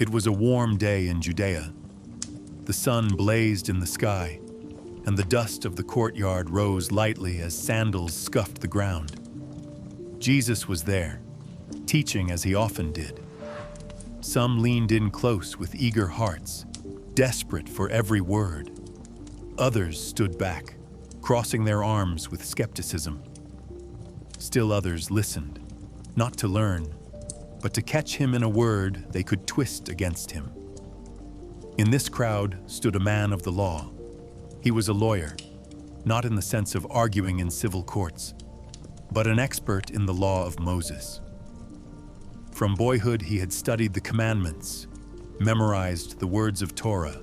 It was a warm day in Judea. The sun blazed in the sky, and the dust of the courtyard rose lightly as sandals scuffed the ground. Jesus was there, teaching as he often did. Some leaned in close with eager hearts, desperate for every word. Others stood back, crossing their arms with skepticism. Still others listened, not to learn, but to catch him in a word they could twist against him. In this crowd stood a man of the law. He was a lawyer, not in the sense of arguing in civil courts, but an expert in the law of Moses. From boyhood, he had studied the commandments, memorized the words of Torah,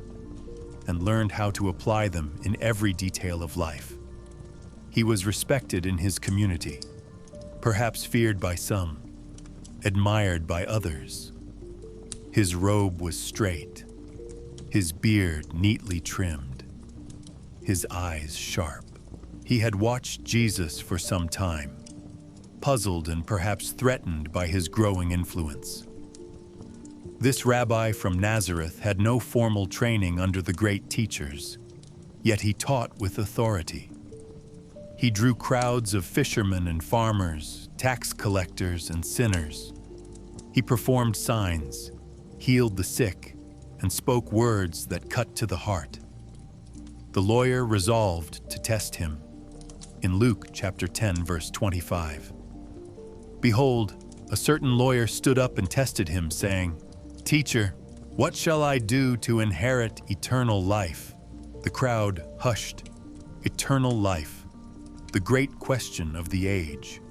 and learned how to apply them in every detail of life. He was respected in his community, perhaps feared by some, admired by others. His robe was straight, his beard neatly trimmed, his eyes sharp. He had watched Jesus for some time, puzzled and perhaps threatened by his growing influence. This rabbi from Nazareth had no formal training under the great teachers, yet he taught with authority. He drew crowds of fishermen and farmers, tax collectors and sinners. He performed signs, healed the sick, and spoke words that cut to the heart. The lawyer resolved to test him. In Luke chapter 10, verse 25. Behold, a certain lawyer stood up and tested him, saying, "Teacher, what shall I do to inherit eternal life?" The crowd hushed. Eternal life, the great question of the age.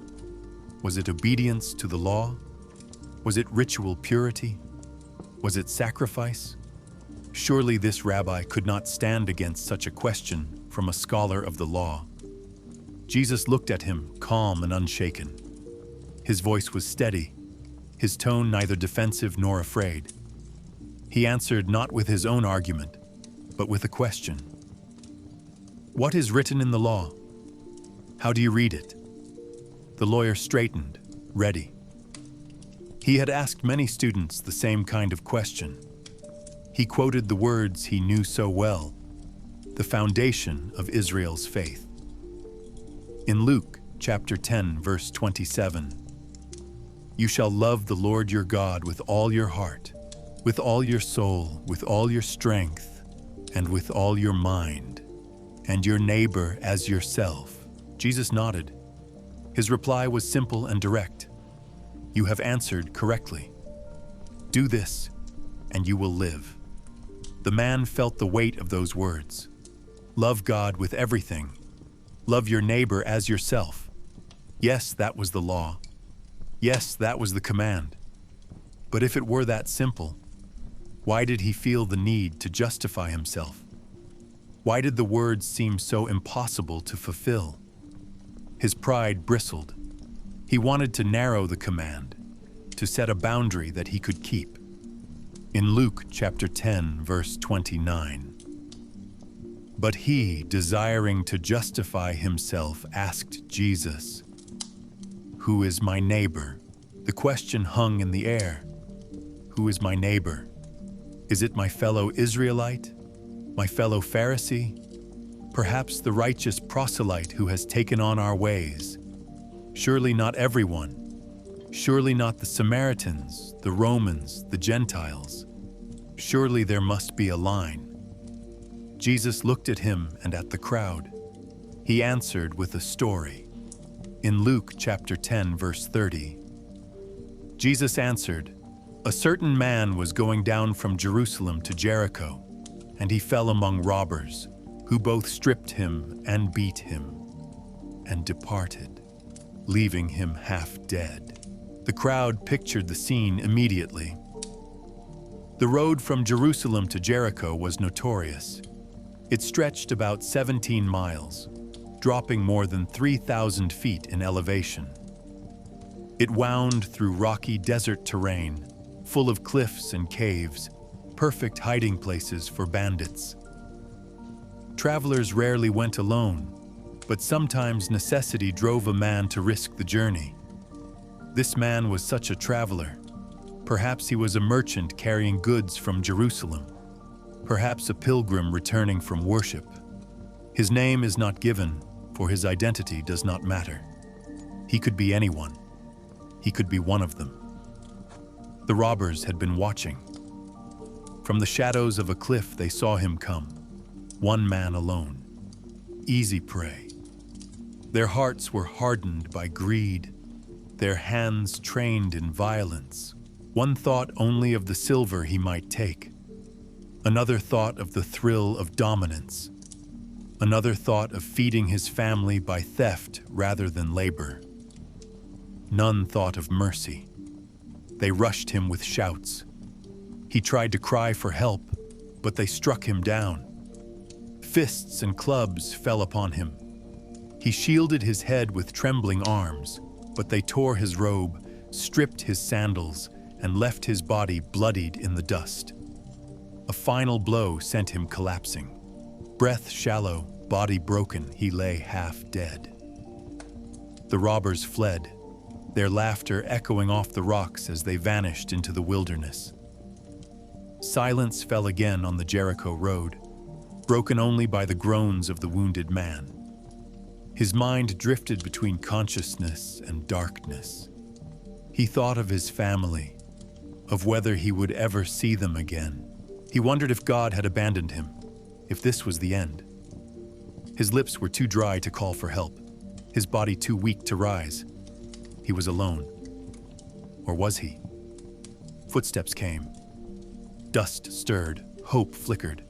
Was it obedience to the law? Was it ritual purity? Was it sacrifice? Surely this rabbi could not stand against such a question from a scholar of the law. Jesus looked at him, calm and unshaken. His voice was steady, his tone neither defensive nor afraid. He answered not with his own argument, but with a question. "What is written in the law? How do you read it?" The lawyer straightened, ready. He had asked many students the same kind of question. He quoted the words he knew so well, the foundation of Israel's faith. In Luke chapter 10, verse 27, "You shall love the Lord your God with all your heart, with all your soul, with all your strength, and with all your mind, and your neighbor as yourself." Jesus nodded. His reply was simple and direct. "You have answered correctly. Do this, and you will live." The man felt the weight of those words. Love God with everything. Love your neighbor as yourself. Yes, that was the law. Yes, that was the command. But if it were that simple, why did he feel the need to justify himself? Why did the words seem so impossible to fulfill? His pride bristled. He wanted to narrow the command, to set a boundary that he could keep. In Luke chapter 10, verse 29, "But he, desiring to justify himself, asked Jesus, 'Who is my neighbor?'" The question hung in the air. Who is my neighbor? Is it my fellow Israelite? My fellow Pharisee? Perhaps the righteous proselyte who has taken on our ways? Surely not everyone. Surely not the Samaritans, the Romans, the Gentiles. Surely there must be a line. Jesus looked at him and at the crowd. He answered with a story. In Luke chapter 10, verse 30, Jesus answered, "A certain man was going down from Jerusalem to Jericho, and he fell among robbers, who both stripped him and beat him, and departed, leaving him half dead." The crowd pictured the scene immediately. The road from Jerusalem to Jericho was notorious. It stretched about 17 miles, dropping more than 3,000 feet in elevation. It wound through rocky desert terrain, full of cliffs and caves, perfect hiding places for bandits. Travelers rarely went alone, but sometimes necessity drove a man to risk the journey. This man was such a traveler, Perhaps he was a merchant carrying goods from Jerusalem. Perhaps a pilgrim returning from worship. His name is not given, for his identity does not matter. He could be anyone. He could be one of them. The robbers had been watching. From the shadows of a cliff they saw him come, one man alone. Easy prey. Their hearts were hardened by greed, their hands trained in violence. One thought only of the silver he might take. Another thought of the thrill of dominance. Another thought of feeding his family by theft rather than labor. None thought of mercy. They rushed him with shouts. He tried to cry for help, but they struck him down. Fists and clubs fell upon him. He shielded his head with trembling arms, but they tore his robe, stripped his sandals, and left his body bloodied in the dust. A final blow sent him collapsing. Breath shallow, body broken, he lay half dead. The robbers fled, their laughter echoing off the rocks as they vanished into the wilderness. Silence fell again on the Jericho road, broken only by the groans of the wounded man. His mind drifted between consciousness and darkness. He thought of his family, of whether he would ever see them again. He wondered if God had abandoned him, if this was the end. His lips were too dry to call for help, his body too weak to rise. He was alone. Or was he? Footsteps came. Dust stirred, hope flickered.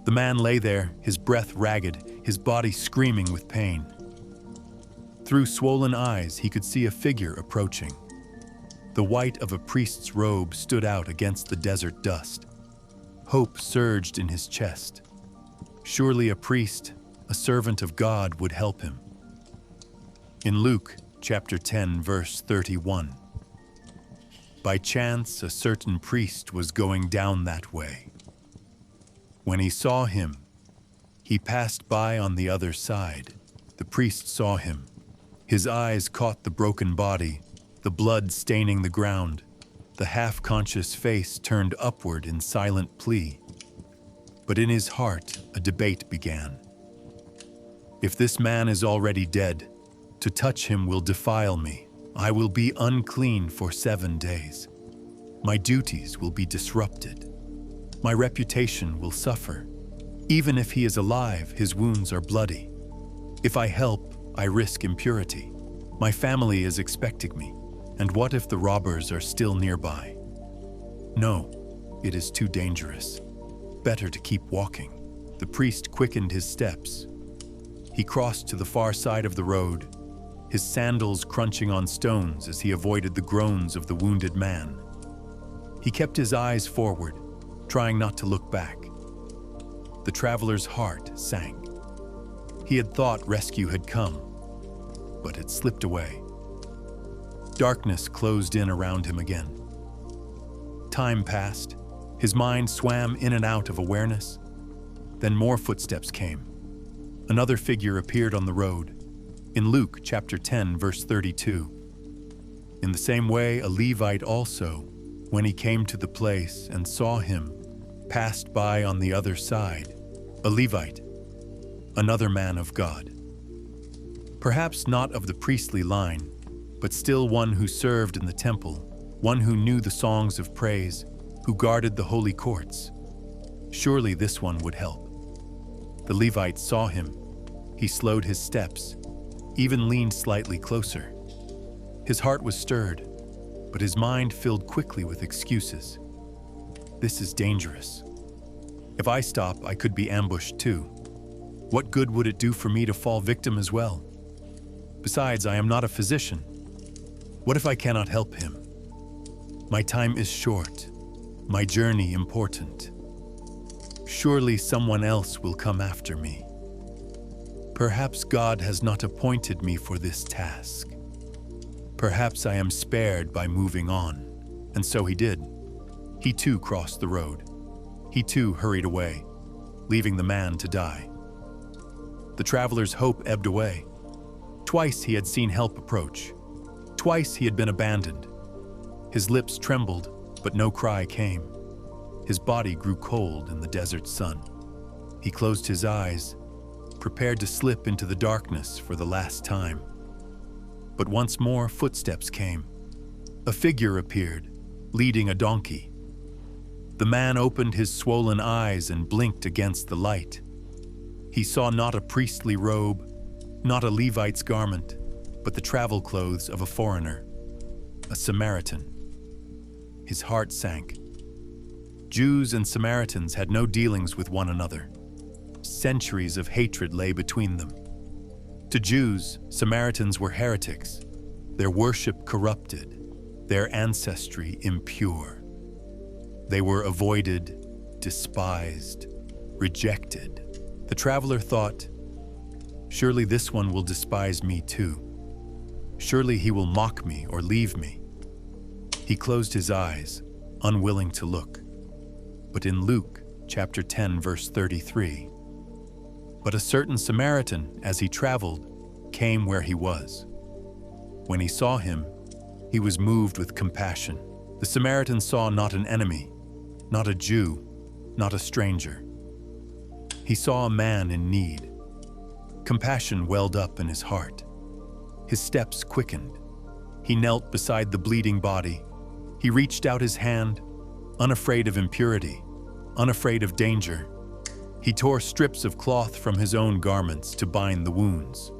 The man lay there, his breath ragged, his body screaming with pain. Through swollen eyes, he could see a figure approaching. The white of a priest's robe stood out against the desert dust. Hope surged in his chest. Surely a priest, a servant of God, would help him. In Luke, chapter 10, verse 31. By chance, a certain priest was going down that way. When he saw him, he passed by on the other side. The priest saw him. His eyes caught the broken body, the blood staining the ground, the half-conscious face turned upward in silent plea. But in his heart, a debate began. If this man is already dead, to touch him will defile me. I will be unclean for 7 days. My duties will be disrupted. My reputation will suffer. Even if he is alive, his wounds are bloody. If I help, I risk impurity. My family is expecting me. And what if the robbers are still nearby? No, it is too dangerous. Better to keep walking. The priest quickened his steps. He crossed to the far side of the road, his sandals crunching on stones as he avoided the groans of the wounded man. He kept his eyes forward, trying not to look back. The traveler's heart sank. He had thought rescue had come, but it slipped away. Darkness closed in around him again. Time passed. His mind swam in and out of awareness. Then more footsteps came. Another figure appeared on the road. In Luke chapter 10, verse 32. In the same way, a Levite also, when he came to the place and saw him, passed by on the other side. A Levite, another man of God. Perhaps not of the priestly line, but still one who served in the temple, one who knew the songs of praise, who guarded the holy courts. Surely this one would help. The Levite saw him. He slowed his steps, even leaned slightly closer. His heart was stirred, but his mind filled quickly with excuses. This is dangerous. If I stop, I could be ambushed too. What good would it do for me to fall victim as well? Besides, I am not a physician. What if I cannot help him? My time is short, my journey important. Surely someone else will come after me. Perhaps God has not appointed me for this task. Perhaps I am spared by moving on. And so he did. He too crossed the road. He too hurried away, leaving the man to die. The traveler's hope ebbed away. Twice he had seen help approach. Twice he had been abandoned. His lips trembled, but no cry came. His body grew cold in the desert sun. He closed his eyes, prepared to slip into the darkness for the last time. But once more footsteps came. A figure appeared, leading a donkey. The man opened his swollen eyes and blinked against the light. He saw not a priestly robe, not a Levite's garment, but the travel clothes of a foreigner, a Samaritan. His heart sank. Jews and Samaritans had no dealings with one another. Centuries of hatred lay between them. To Jews, Samaritans were heretics, their worship corrupted, their ancestry impure. They were avoided, despised, rejected. The traveler thought, "Surely this one will despise me too. Surely he will mock me or leave me." He closed his eyes, unwilling to look. But in Luke chapter 10, verse 33, "But a certain Samaritan, as he traveled, came where he was. When he saw him, he was moved with compassion." The Samaritan saw not an enemy, not a Jew, not a stranger. He saw a man in need. Compassion welled up in his heart. His steps quickened. He knelt beside the bleeding body. He reached out his hand, unafraid of impurity, unafraid of danger. He tore strips of cloth from his own garments to bind the wounds.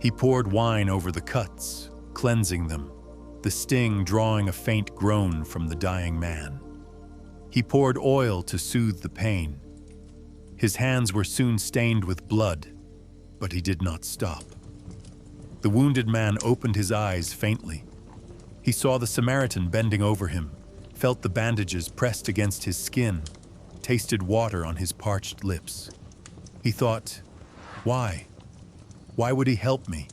He poured wine over the cuts, cleansing them, the sting drawing a faint groan from the dying man. He poured oil to soothe the pain. His hands were soon stained with blood, but he did not stop. The wounded man opened his eyes faintly. He saw the Samaritan bending over him, felt the bandages pressed against his skin, tasted water on his parched lips. He thought, "Why? Why would he help me?"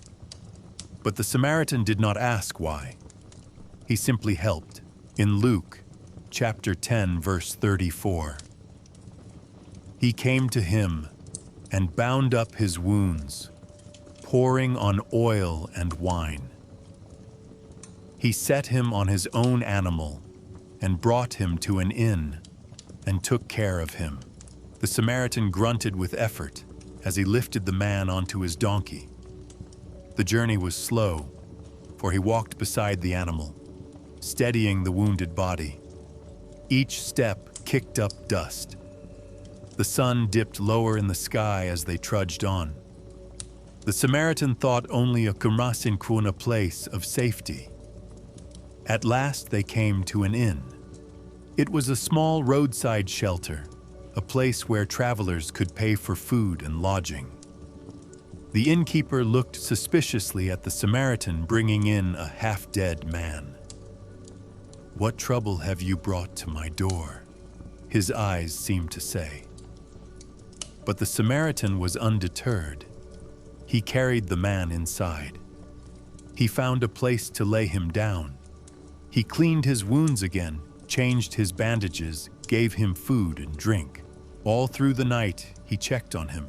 But the Samaritan did not ask why. He simply helped. In Luke chapter 10, verse 34, "He came to him and bound up his wounds, pouring on oil and wine. He set him on his own animal and brought him to an inn and took care of him." The Samaritan grunted with effort as he lifted the man onto his donkey. The journey was slow, for he walked beside the animal, steadying the wounded body. Each step kicked up dust. The sun dipped lower in the sky as they trudged on. The Samaritan thought only a Kurmasinkuna place of safety. At last they came to an inn. It was a small roadside shelter, a place where travelers could pay for food and lodging. The innkeeper looked suspiciously at the Samaritan bringing in a half-dead man. "What trouble have you brought to my door?" his eyes seemed to say. But the Samaritan was undeterred. He carried the man inside. He found a place to lay him down. He cleaned his wounds again, changed his bandages, gave him food and drink. All through the night, he checked on him,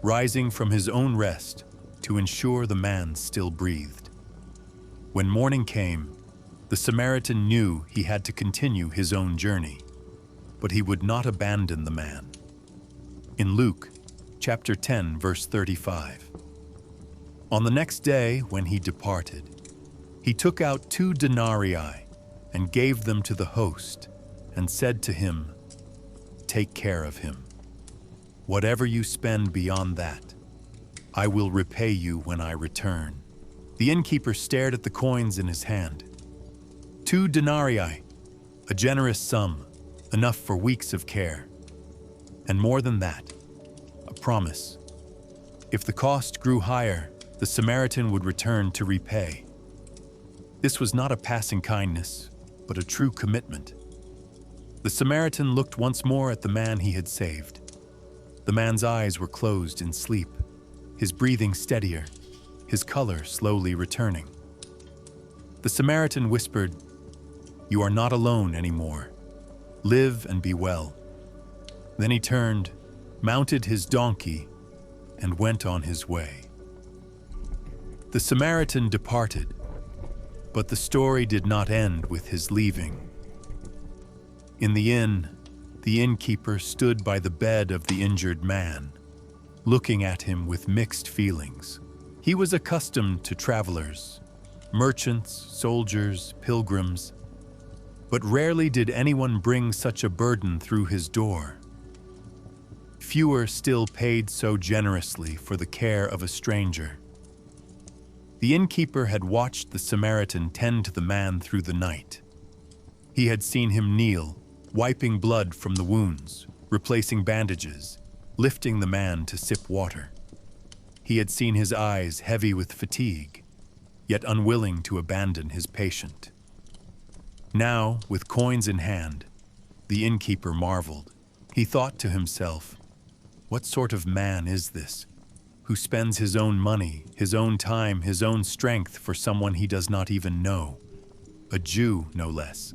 rising from his own rest to ensure the man still breathed. When morning came, the Samaritan knew he had to continue his own journey, but he would not abandon the man. In Luke chapter 10, verse 35, "On the next day, when he departed, he took out 2 denarii and gave them to the host and said to him, 'Take care of him. Whatever you spend beyond that, I will repay you when I return.' The innkeeper stared at the coins in his hand. 2 denarii, a generous sum, enough for weeks of care. And more than that, a promise. If the cost grew higher, the Samaritan would return to repay. This was not a passing kindness, but a true commitment. The Samaritan looked once more at the man he had saved. The man's eyes were closed in sleep, his breathing steadier, his color slowly returning. The Samaritan whispered, "You are not alone anymore. Live and be well." Then he turned, mounted his donkey, and went on his way. The Samaritan departed. But the story did not end with his leaving. In the inn, the innkeeper stood by the bed of the injured man, looking at him with mixed feelings. He was accustomed to travelers, merchants, soldiers, pilgrims, but rarely did anyone bring such a burden through his door. Fewer still paid so generously for the care of a stranger. The innkeeper had watched the Samaritan tend to the man through the night. He had seen him kneel, wiping blood from the wounds, replacing bandages, lifting the man to sip water. He had seen his eyes heavy with fatigue, yet unwilling to abandon his patient. Now, with coins in hand, the innkeeper marveled. He thought to himself, "What sort of man is this, who spends his own money, his own time, his own strength for someone he does not even know? A Jew, no less.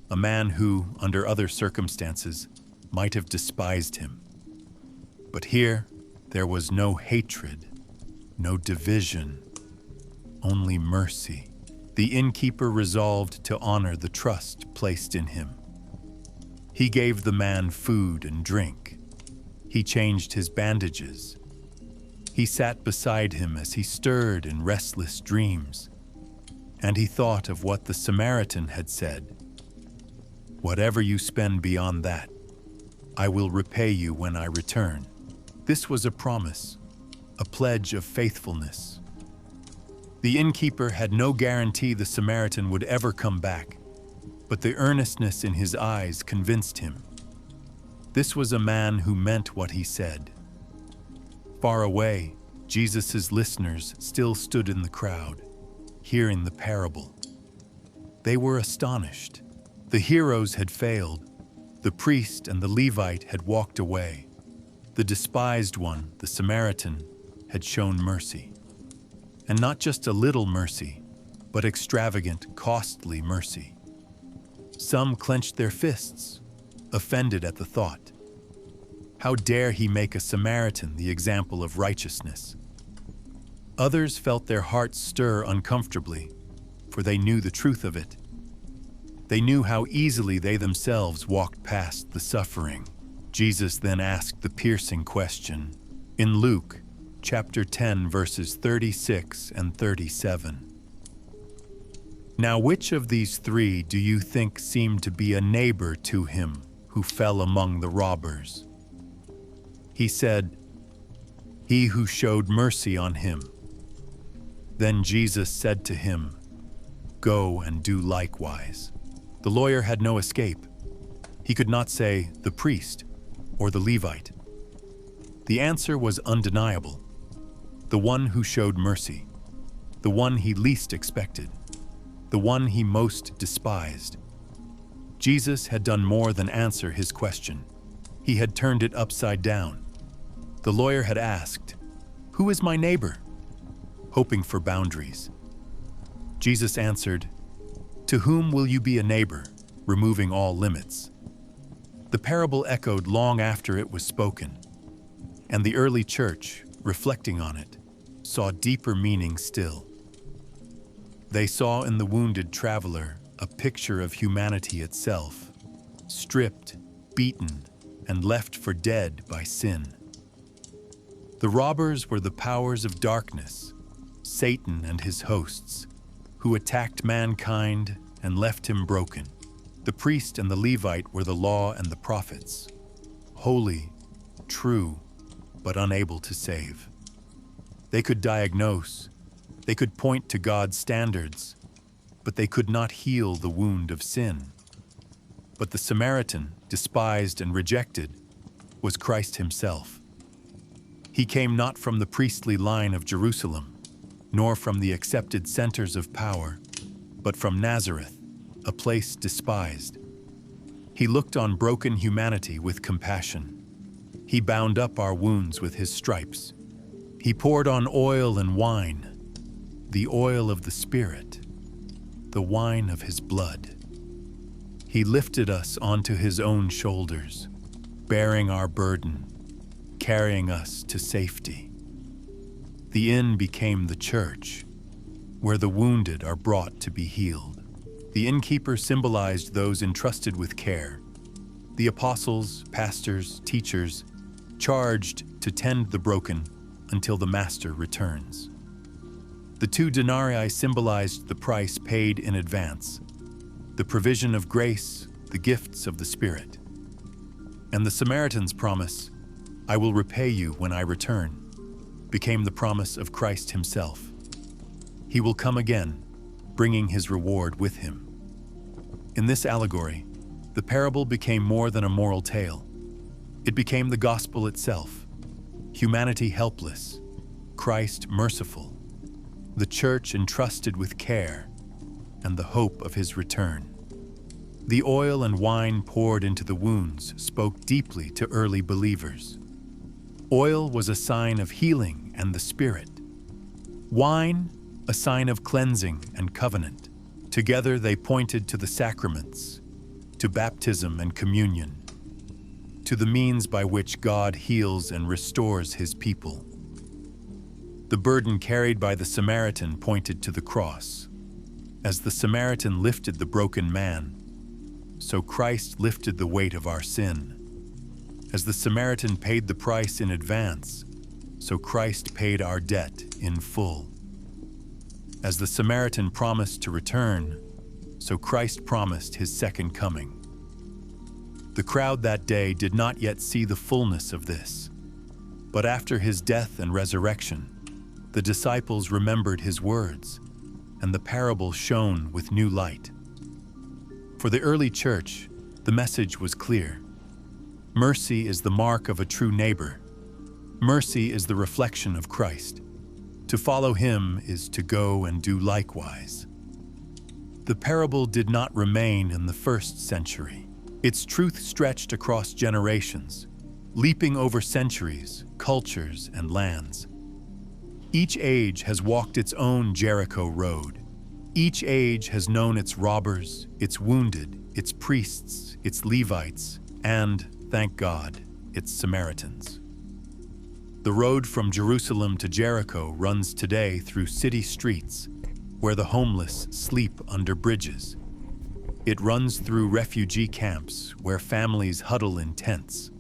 A man who, under other circumstances, might have despised him." But here, there was no hatred, no division, only mercy. The innkeeper resolved to honor the trust placed in him. He gave the man food and drink. He changed his bandages. He sat beside him as he stirred in restless dreams, and he thought of what the Samaritan had said. "Whatever you spend beyond that, I will repay you when I return." This was a promise, a pledge of faithfulness. The innkeeper had no guarantee the Samaritan would ever come back, but the earnestness in his eyes convinced him. This was a man who meant what he said. Far away, Jesus' listeners still stood in the crowd, hearing the parable. They were astonished. The heroes had failed. The priest and the Levite had walked away. The despised one, the Samaritan, had shown mercy. And not just a little mercy, but extravagant, costly mercy. Some clenched their fists, offended at the thought. How dare he make a Samaritan the example of righteousness? Others felt their hearts stir uncomfortably, for they knew the truth of it. They knew how easily they themselves walked past the suffering. Jesus then asked the piercing question in Luke chapter 10, verses 36 and 37. "Now which of these three do you think seemed to be a neighbor to him who fell among the robbers?" He said, "He who showed mercy on him." Then Jesus said to him, "Go and do likewise." The lawyer had no escape. He could not say, "the priest," or "the Levite." The answer was undeniable. The one who showed mercy. The one he least expected. The one he most despised. Jesus had done more than answer his question. He had turned it upside down. The lawyer had asked, "Who is my neighbor?" hoping for boundaries. Jesus answered, "To whom will you be a neighbor?" removing all limits. The parable echoed long after it was spoken, and the early church, reflecting on it, saw deeper meaning still. They saw in the wounded traveler a picture of humanity itself, stripped, beaten, and left for dead by sin. The robbers were the powers of darkness, Satan and his hosts, who attacked mankind and left him broken. The priest and the Levite were the law and the prophets, holy, true, but unable to save. They could diagnose, they could point to God's standards, but they could not heal the wound of sin. But the Samaritan, despised and rejected, was Christ himself. He came not from the priestly line of Jerusalem, nor from the accepted centers of power, but from Nazareth, a place despised. He looked on broken humanity with compassion. He bound up our wounds with his stripes. He poured on oil and wine, the oil of the Spirit, the wine of his blood. He lifted us onto his own shoulders, bearing our burden, carrying us to safety. The inn became the church. where the wounded are brought to be healed. The innkeeper symbolized those entrusted with care. The apostles, pastors, teachers, charged to tend the broken until the master returns. The 2 denarii symbolized the price paid in advance, the provision of grace, the gifts of the Spirit. And the Samaritan's promise, "I will repay you when I return," became the promise of Christ himself. He will come again, bringing his reward with him. In this allegory, the parable became more than a moral tale. It became the gospel itself. Humanity helpless, Christ merciful, the church entrusted with care, and the hope of his return. The oil and wine poured into the wounds spoke deeply to early believers. Oil was a sign of healing and the Spirit. Wine, a sign of cleansing and covenant. Together they pointed to the sacraments, to baptism and communion, to the means by which God heals and restores his people. The burden carried by the Samaritan pointed to the cross. As the Samaritan lifted the broken man, so Christ lifted the weight of our sin. As the Samaritan paid the price in advance, so Christ paid our debt in full. As the Samaritan promised to return, so Christ promised his second coming. The crowd that day did not yet see the fullness of this, but after his death and resurrection, the disciples remembered his words, and the parable shone with new light. For the early church, the message was clear. Mercy is the mark of a true neighbor. Mercy is the reflection of Christ. To follow him is to go and do likewise. The parable did not remain in the first century. Its truth stretched across generations, leaping over centuries, cultures, and lands. Each age has walked its own Jericho road. Each age has known its robbers, its wounded, its priests, its Levites, and, thank God, its Samaritans. The road from Jerusalem to Jericho runs today through city streets where the homeless sleep under bridges. It runs through refugee camps where families huddle in tents,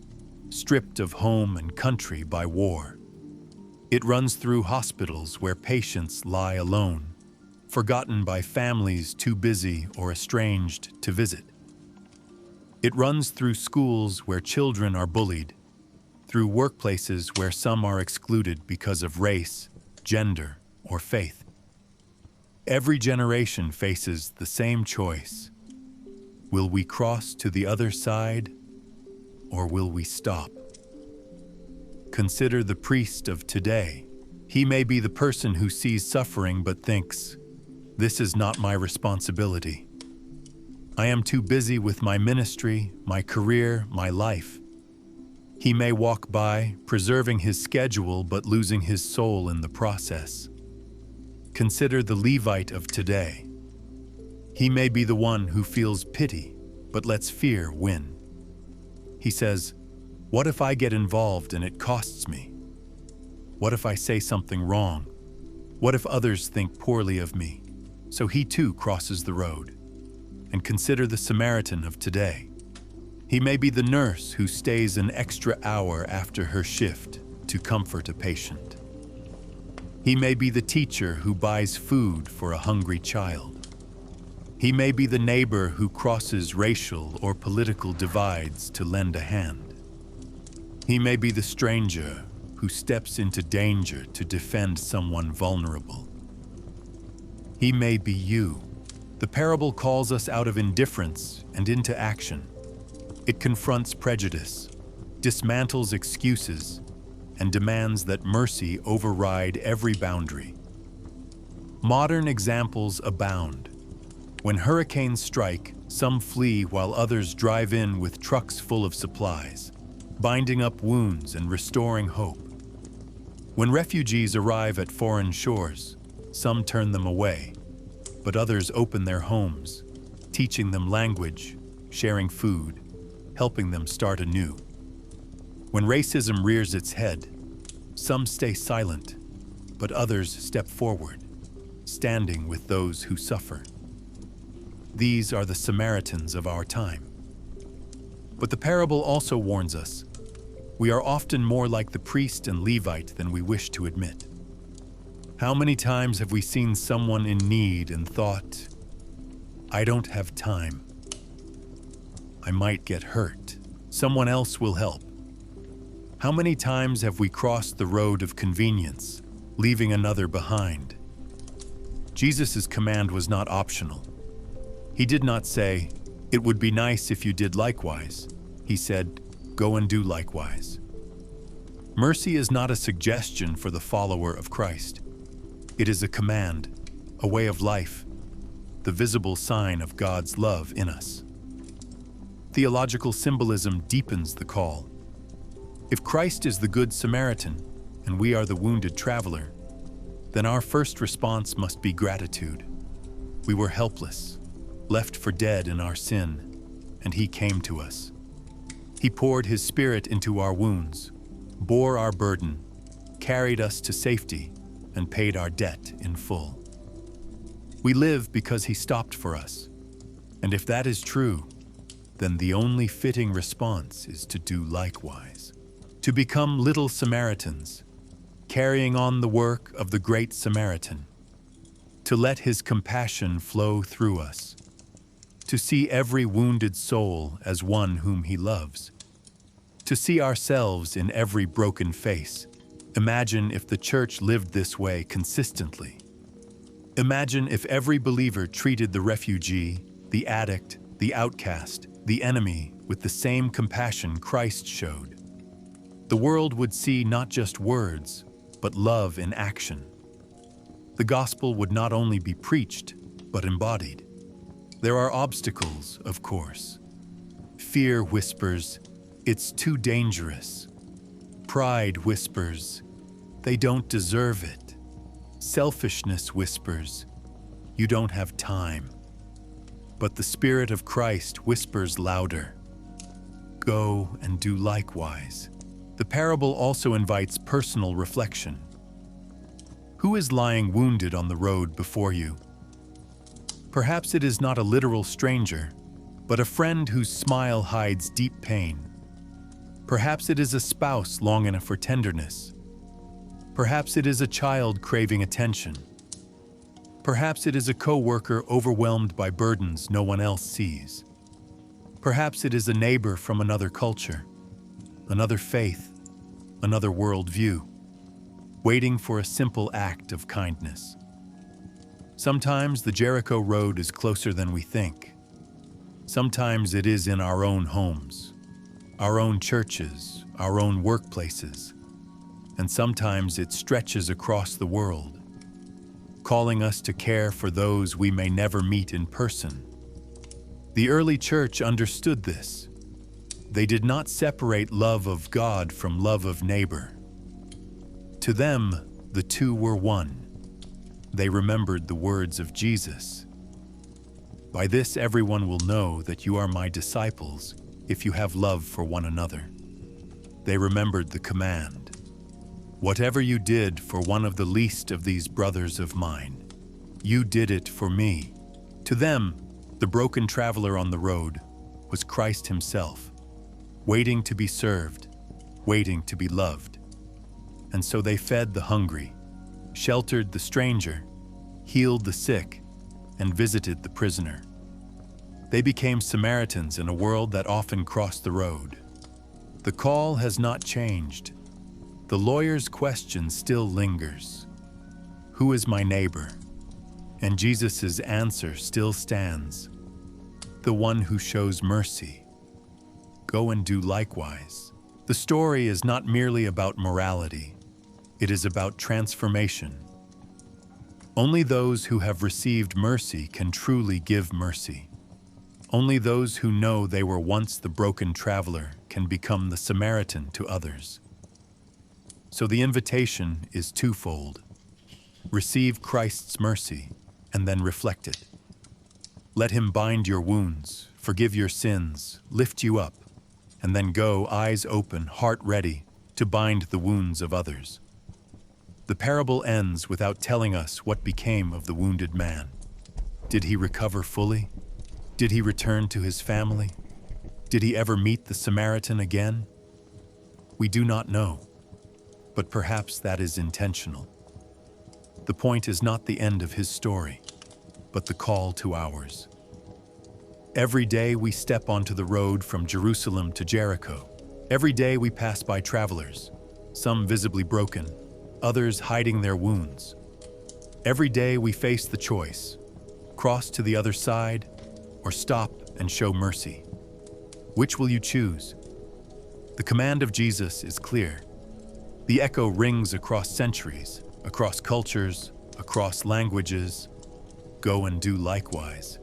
stripped of home and country by war. It runs through hospitals where patients lie alone, forgotten by families too busy or estranged to visit. It runs through schools where children are bullied, through workplaces where some are excluded because of race, gender, or faith. Every generation faces the same choice. Will we cross to the other side, or will we stop? Consider the priest of today. He may be the person who sees suffering but thinks, "This is not my responsibility. I am too busy with my ministry, my career, my life." He may walk by, preserving his schedule but losing his soul in the process. Consider the Levite of today. He may be the one who feels pity but lets fear win. He says, "What if I get involved and it costs me? What if I say something wrong? What if others think poorly of me?" So he too crosses the road. And consider the Samaritan of today. He may be the nurse who stays an extra hour after her shift to comfort a patient. He may be the teacher who buys food for a hungry child. He may be the neighbor who crosses racial or political divides to lend a hand. He may be the stranger who steps into danger to defend someone vulnerable. He may be you. The parable calls us out of indifference and into action. It confronts prejudice, dismantles excuses, and demands that mercy override every boundary. Modern examples abound. When hurricanes strike, some flee while others drive in with trucks full of supplies, binding up wounds and restoring hope. When refugees arrive at foreign shores, some turn them away, but others open their homes, teaching them language, sharing food, helping them start anew. When racism rears its head, some stay silent, but others step forward, standing with those who suffer. These are the Samaritans of our time. But the parable also warns us, we are often more like the priest and Levite than we wish to admit. How many times have we seen someone in need and thought, I don't have time. I might get hurt. Someone else will help. How many times have we crossed the road of convenience, leaving another behind? Jesus' command was not optional. He did not say, it would be nice if you did likewise. He said, go and do likewise. Mercy is not a suggestion for the follower of Christ. It is a command, a way of life, the visible sign of God's love in us. Theological symbolism deepens the call. If Christ is the Good Samaritan and we are the wounded traveler, then our first response must be gratitude. We were helpless, left for dead in our sin, and He came to us. He poured His Spirit into our wounds, bore our burden, carried us to safety, and paid our debt in full. We live because He stopped for us, and if that is true, then the only fitting response is to do likewise, to become little Samaritans, carrying on the work of the Great Samaritan, to let His compassion flow through us, to see every wounded soul as one whom He loves, to see ourselves in every broken face. Imagine if the church lived this way consistently. Imagine if every believer treated the refugee, the addict, the outcast, the enemy with the same compassion Christ showed. The world would see not just words, but love in action. The gospel would not only be preached, but embodied. There are obstacles, of course. Fear whispers, it's too dangerous. Pride whispers, they don't deserve it. Selfishness whispers, you don't have time. But the Spirit of Christ whispers louder, go and do likewise. The parable also invites personal reflection. Who is lying wounded on the road before you? Perhaps it is not a literal stranger, but a friend whose smile hides deep pain. Perhaps it is a spouse longing for tenderness. Perhaps it is a child craving attention. Perhaps it is a co-worker overwhelmed by burdens no one else sees. Perhaps it is a neighbor from another culture, another faith, another worldview, waiting for a simple act of kindness. Sometimes the Jericho road is closer than we think. Sometimes it is in our own homes, our own churches, our own workplaces, and sometimes it stretches across the world, calling us to care for those we may never meet in person. The early church understood this. They did not separate love of God from love of neighbor. To them, the two were one. They remembered the words of Jesus. By this everyone will know that you are my disciples, if you have love for one another. They remembered the command. Whatever you did for one of the least of these brothers of mine, you did it for me. To them, the broken traveler on the road was Christ Himself, waiting to be served, waiting to be loved. And so they fed the hungry, sheltered the stranger, healed the sick, and visited the prisoner. They became Samaritans in a world that often crossed the road. The call has not changed. The lawyer's question still lingers. Who is my neighbor? And Jesus' answer still stands. The one who shows mercy. Go and do likewise. The story is not merely about morality. It is about transformation. Only those who have received mercy can truly give mercy. Only those who know they were once the broken traveler can become the Samaritan to others. So the invitation is twofold. Receive Christ's mercy and then reflect it. Let Him bind your wounds, forgive your sins, lift you up, and then go eyes open, heart ready to bind the wounds of others. The parable ends without telling us what became of the wounded man. Did he recover fully? Did he return to his family? Did he ever meet the Samaritan again? We do not know, but perhaps that is intentional. The point is not the end of his story, but the call to ours. Every day we step onto the road from Jerusalem to Jericho. Every day we pass by travelers, some visibly broken, others hiding their wounds. Every day we face the choice: cross to the other side or stop and show mercy. Which will you choose? The command of Jesus is clear. The echo rings across centuries, across cultures, across languages. Go and do likewise.